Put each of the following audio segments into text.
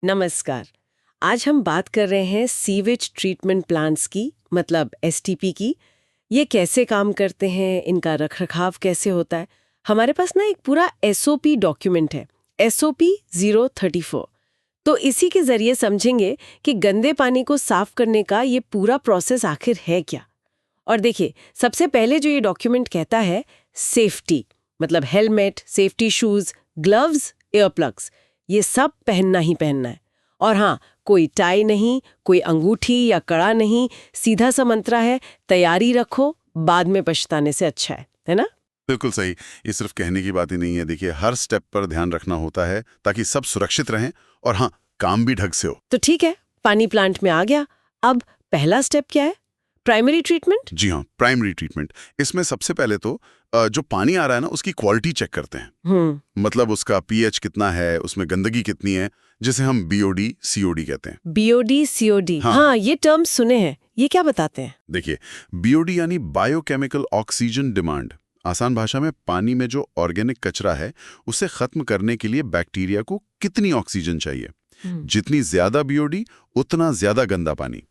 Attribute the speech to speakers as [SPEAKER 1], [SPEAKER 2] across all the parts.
[SPEAKER 1] नमस्कार। आज हम बात कर रहे हैं सीवेज ट्रीटमेंट प्लांट्स की, मतलब एसटीपी की। ये कैसे काम करते हैं, इनका रखरखाव कैसे होता है। हमारे पास ना एक पूरा एसओपी डॉक्यूमेंट है, एसओपी 034। तो इसी के जरिए समझेंगे कि गंदे पानी को साफ करने का ये पूरा प्रोसेस आखिर है क्या। और देखिए, सबसे पहले जो ये डॉक्यूमेंट कहता है, सेफ्टी, मतलब helmet, safety shoes, gloves, ear plugs, ये सब पहनना ही पहनना है। और हाँ, कोई टाई नहीं, कोई अंगूठी या कड़ा नहीं, सीधा सा मंत्रा है, तैयारी रखो, बाद में पछताने से अच्छा है ना?
[SPEAKER 2] बिल्कुल सही। ये सिर्फ कहने की बात ही नहीं है। देखिए, हर स्टेप पर ध्यान रखना होता है ताकि सब सुरक्षित रहें और हाँ, काम भी ढंग से हो।
[SPEAKER 1] तो ठीक है, पानी प्लांट में आ गया। अब पहला स्टेप क्या है? Primary treatment.
[SPEAKER 2] जी हाँ, प्राइमरी ट्रीटमेंट। इसमें सबसे पहले तो जो पानी आ रहा है ना, उसकी क्वालिटी चेक करते हैं। मतलब उसका पीएच कितना है, उसमें गंदगी कितनी है, जिसे हम बीओडी सीओडी कहते हैं।
[SPEAKER 1] बीओडी सीओडी, हाँ, ये टर्म सुने हैं। ये क्या बताते हैं?
[SPEAKER 2] देखिए, बीओडी यानी बायोकेमिकल ऑक्सीजन डिमांड। आसान भाषा में पानी में जो ऑर्गेनिक कचरा है उसे खत्म करने के लिए बैक्टीरिया को कितनी ऑक्सीजन चाहिए। जितनी ज्यादा बीओडी, उतना ज्यादा गंदा पानी।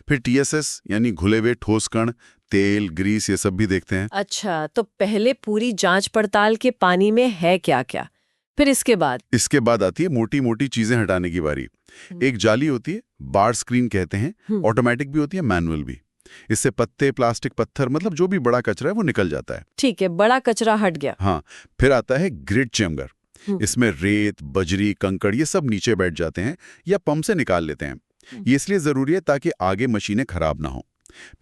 [SPEAKER 2] फिर टीएसएस यानी घुले हुए ठोस कण, तेल, ग्रीस, ये सब भी देखते हैं।
[SPEAKER 1] अच्छा, तो पहले पूरी जांच पड़ताल के पानी में है क्या क्या, फिर
[SPEAKER 2] इसके बाद आती है मोटी मोटी चीजें हटाने की बारी। एक जाली होती है, बार स्क्रीन कहते हैं, ऑटोमेटिक भी होती है, मैनुअल भी। इससे पत्ते, प्लास्टिक, पत्थर, मतलब जो भी बड़ा कचरा है वो निकल जाता है।
[SPEAKER 1] ठीक है, बड़ा कचरा हट गया।
[SPEAKER 2] हाँ, फिर आता है ग्रिड चेम्बर। इसमें रेत, बजरी, कंकड़, ये सब नीचे बैठ जाते हैं या पंप से निकाल लेते हैं। ये इसलिए जरूरी है ताकि आगे मशीनें खराब ना हो।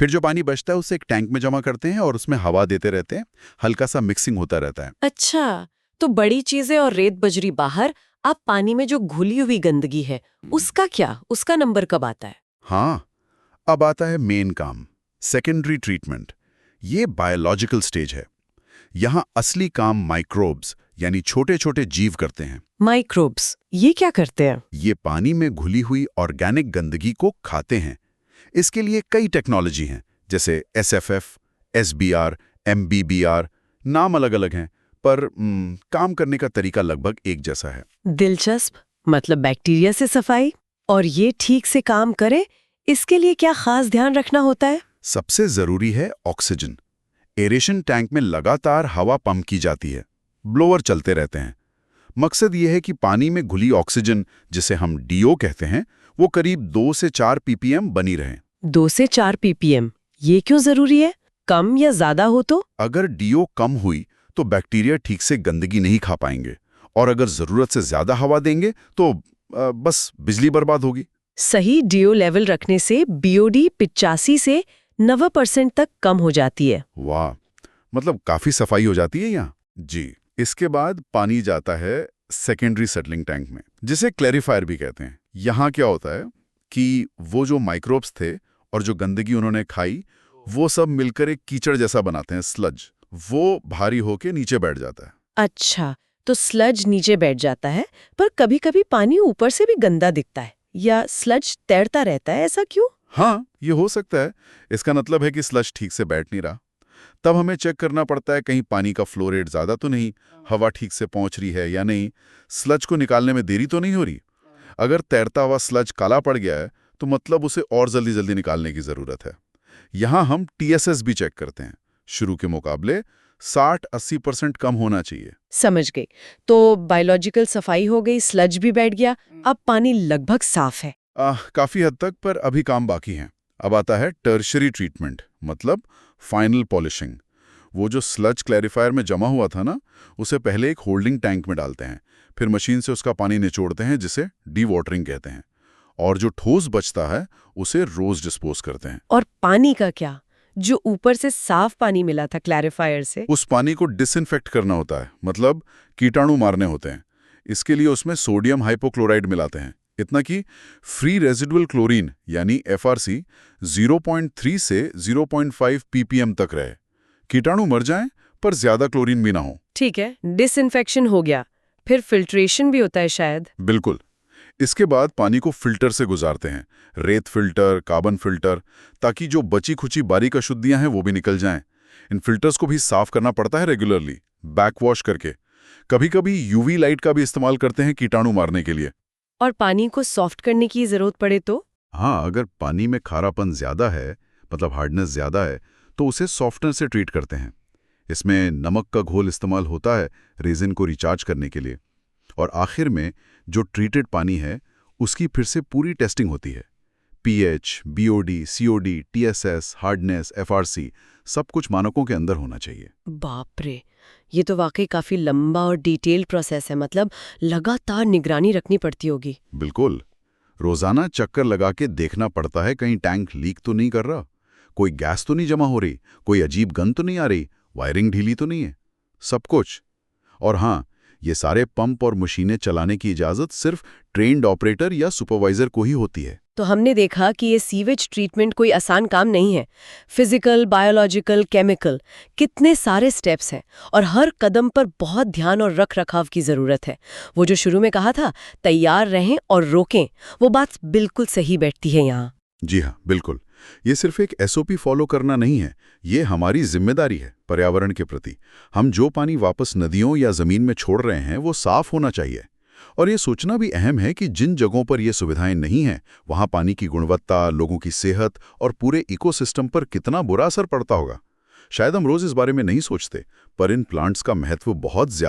[SPEAKER 2] फिर जो पानी बचता है उसे एक टैंक में जमा करते हैं और उसमें हवा देते रहते हैं। हल्का सा मिक्सिंग होता रहता है।
[SPEAKER 1] अच्छा, तो बड़ी चीजें और रेत बजरी बाहर, अब पानी में जो घुली हुई गंदगी है उसका क्या, उसका नंबर कब आता है?
[SPEAKER 2] हाँ, अब आता है मेन काम, सेकेंडरी ट्रीटमेंट। ये बायोलॉजिकल स्टेज है। यहाँ असली काम माइक्रोब्स यानी छोटे छोटे जीव करते हैं।
[SPEAKER 1] माइक्रोब्स, ये क्या करते हैं?
[SPEAKER 2] ये पानी में घुली हुई ऑर्गेनिक गंदगी को खाते हैं। इसके लिए कई टेक्नोलॉजी हैं, जैसे एसएफएफ, एसबीआर, एमबीबीआर। नाम अलग अलग हैं, पर काम करने का तरीका लगभग एक जैसा है।
[SPEAKER 1] दिलचस्प, मतलब बैक्टीरिया से सफाई। और ये ठीक से काम करे, इसके लिए क्या खास ध्यान रखना होता है?
[SPEAKER 2] सबसे जरूरी है ऑक्सीजन। एरेशन टैंक में लगातार हवा पंप की जाती है, ब्लोअर चलते रहते हैं। मकसद ये है कि पानी में घुली ऑक्सीजन, जिसे हम डीओ कहते हैं, वो करीब 2 से 4 पीपीएम बनी रहे।
[SPEAKER 1] 2 से 4 पीपीएम, ये क्यों जरूरी है? कम या ज्यादा हो तो?
[SPEAKER 2] अगर डीओ कम हुई तो बैक्टीरिया ठीक से गंदगी नहीं खा पाएंगे, और अगर जरूरत से ज्यादा हवा देंगे तो बस बिजली बर्बाद होगी।
[SPEAKER 1] सही डीओ लेवल रखने से बीओडी 85 से 90% तक कम हो जाती है।
[SPEAKER 2] वाह, मतलब काफी सफाई हो जाती है यहाँ। जी, इसके बाद पानी जाता है सेकेंडरी सेटलिंग टैंक में, जिसे क्लैरिफायर भी कहते हैं। यहाँ क्या होता है कि वो जो माइक्रोब्स थे और जो गंदगी उन्होंने खाई, वो सब मिलकर एक कीचड़ जैसा बनाते हैं, स्लज। वो भारी होके नीचे बैठ जाता है।
[SPEAKER 1] अच्छा, तो स्लज नीचे बैठ जाता है, पर कभी-कभी पानी ऊपर से भी गंदा दिखता है, या स्लज तैरता रहता है, ऐसा क्यों?
[SPEAKER 2] हाँ, ये हो सकता है। इसका मतलब है कि स्लज ठीक से बैठ नहीं रहा। तब हमें चेक करना पड़ता है कहीं पानी का फ्लो रेट ज्यादा तो नहीं, हवा ठीक से पहुंच रही है या नहीं, स्लज को निकालने में देरी तो नहीं हो रही। अगर तैरता हुआ स्लज काला पड़ गया है तो मतलब उसे और जल्दी जल्दी निकालने की जरूरत है। यहाँ हम टीएसएस भी चेक करते हैं। शुरू के मुकाबले 60-80% कम होना चाहिए।
[SPEAKER 1] समझ गई। तो बायोलॉजिकल सफाई हो गई, स्लज भी बैठ गया, अब पानी लगभग साफ है।
[SPEAKER 2] काफी हद तक, पर अभी काम बाकी है। अब आता है टर्शरी ट्रीटमेंट, मतलब फाइनल पॉलिशिंग। वो जो स्लज क्लैरिफायर में जमा हुआ था ना, उसे पहले एक होल्डिंग टैंक में डालते हैं, फिर मशीन से उसका पानी निचोड़ते हैं, जिसे डी वाटरिंग कहते हैं। और जो ठोस बचता है उसे रोज डिस्पोज करते हैं।
[SPEAKER 1] और पानी का क्या, जो ऊपर से साफ पानी मिला था क्लैरिफायर से?
[SPEAKER 2] उस पानी को डिसइंफेक्ट करना होता है, मतलब कीटाणु मारने होते हैं। इसके लिए उसमें सोडियम हाइपोक्लोराइड मिलाते हैं, इतना कि फ्री रेजिडुअल क्लोरीन यानी एफआरसी 0.3 से 0.5 पीपीएम तक रहे। कीटाणु मर जाएं पर ज्यादा क्लोरीन भी ना हो।
[SPEAKER 1] ठीक है, डिसइंफेक्शन हो गया, फिर फिल्ट्रेशन भी होता है शायद?
[SPEAKER 2] बिल्कुल। इसके बाद पानी को फिल्टर से गुजारते हैं, रेत फिल्टर, कार्बन फिल्टर, ताकि जो बची खुची बारीक अशुद्धियां हैं वो भी निकल जाएं। इन फिल्टर्स को भी साफ करना पड़ता है रेगुलरली, बैक वॉश करके। कभी कभी यूवी लाइट का भी इस्तेमाल करते हैं कीटाणु मारने के लिए।
[SPEAKER 1] और पानी को सॉफ्ट करने की जरूरत पड़े तो?
[SPEAKER 2] हाँ, अगर पानी में खारापन ज्यादा है, मतलब हार्डनेस ज्यादा है, तो उसे सॉफ्टनर से ट्रीट करते हैं। इसमें नमक का घोल इस्तेमाल होता है रेजिन को रिचार्ज करने के लिए। और आखिर में जो ट्रीटेड पानी है उसकी फिर से पूरी टेस्टिंग होती है। PH, BOD, COD, TSS, hardness, FRC, सब कुछ मानकों के अंदर होना चाहिए।
[SPEAKER 1] बाप रे, ये तो वाकई काफी लंबा और डिटेल्ड प्रोसेस है, मतलब लगातार निगरानी रखनी पड़ती होगी।
[SPEAKER 2] बिल्कुल, रोजाना चक्कर लगा के देखना पड़ता है कहीं टैंक लीक तो नहीं कर रहा, कोई गैस तो नहीं जमा हो रही, कोई अजीब गंध तो नहीं आ रही, वायरिंग ढीली तो नहीं है, सब कुछ। और हाँ, ये सारे पंप और मशीनें चलाने की इजाजत सिर्फ ट्रेन्ड ऑपरेटर या सुपरवाइजर को ही होती है।
[SPEAKER 1] तो हमने देखा कि ये सीवेज ट्रीटमेंट कोई आसान काम नहीं है। फिजिकल, बायोलॉजिकल, केमिकल, कितने सारे स्टेप्स हैं और हर कदम पर बहुत ध्यान और रख रखाव की जरूरत है। वो जो शुरू में कहा था, तैयार रहें और रोकें, वो बात बिल्कुल सही बैठती है यहाँ।
[SPEAKER 2] जी हाँ, बिल्कुल। ये सिर्फ एक एसओपी फॉलो करना नहीं है, ये हमारी जिम्मेदारी है पर्यावरण के प्रति। हम जो पानी वापस नदियों या जमीन में छोड़ रहे हैं वो साफ होना चाहिए। और ये सोचना भी अहम है कि जिन जगहों पर ये सुविधाएं नहीं हैं, वहाँ पानी की गुणवत्ता, लोगों की सेहत और पूरे इकोसिस्टम पर कितना बुरा असर पड़ता होगा। शायद हम रोज इस बारे में नहीं सोचते, पर इन प्लांट्स का महत्व बहुत ज्यादा